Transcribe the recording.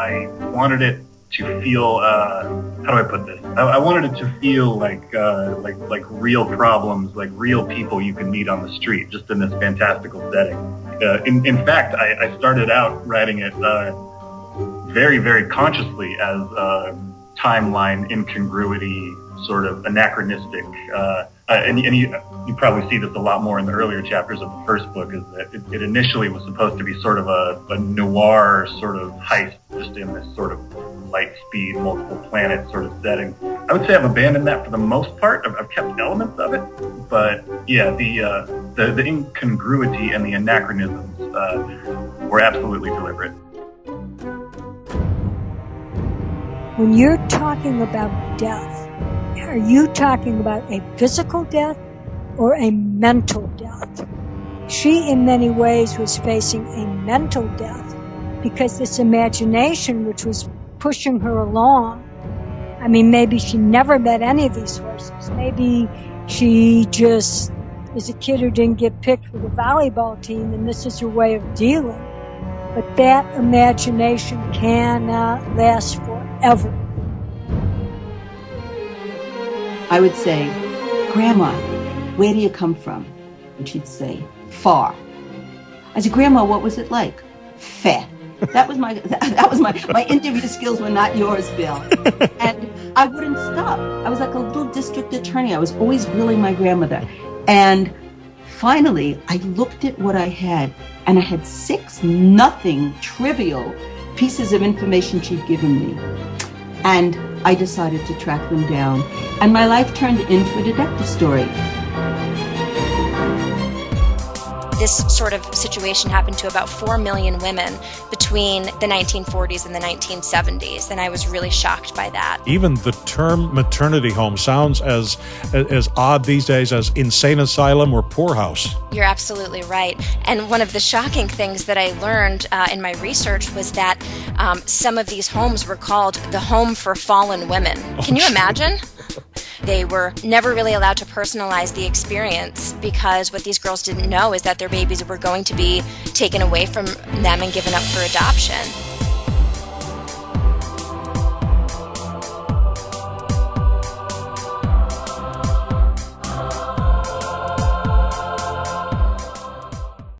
I wanted it to feel, how do I put this? I wanted it to feel like real problems, like real people you can meet on the street, just in this fantastical setting. In fact, I started out writing it very, very consciously as timeline incongruity, sort of anachronistic. And you probably see this a lot more in the earlier chapters of the first book, is that it initially was supposed to be sort of a noir sort of heist, just in this sort of light speed, multiple planet sort of setting. I would say I've abandoned that for the most part. I've kept elements of it, but yeah, the incongruity and the anachronisms were absolutely deliberate. When you're talking about death, are you talking about a physical death or a mental death? She, in many ways, was facing a mental death because this imagination, which was pushing her along, I mean, maybe she never met any of these horses. Maybe she just is a kid who didn't get picked for the volleyball team, and this is her way of dealing. But that imagination cannot last forever. I would say, Grandma, where do you come from? And she'd say, far. I said, Grandma, what was it like? Fair. That was my interview skills were not yours, Bill. And I wouldn't stop. I was like a little district attorney. I was always grilling my grandmother. And finally, I looked at what I had, and I had 6 nothing trivial pieces of information she'd given me. And I decided to track them down. And my life turned into a detective story. This sort of situation happened to about 4 million women between the 1940s and the 1970s, and I was really shocked by that. Even the term maternity home sounds as odd these days as insane asylum or poorhouse. You're absolutely right. And one of the shocking things that I learned in my research was that some of these homes were called the Home for Fallen Women. Can you imagine? They were never really allowed to personalize the experience because what these girls didn't know is that their babies were going to be taken away from them and given up for adoption.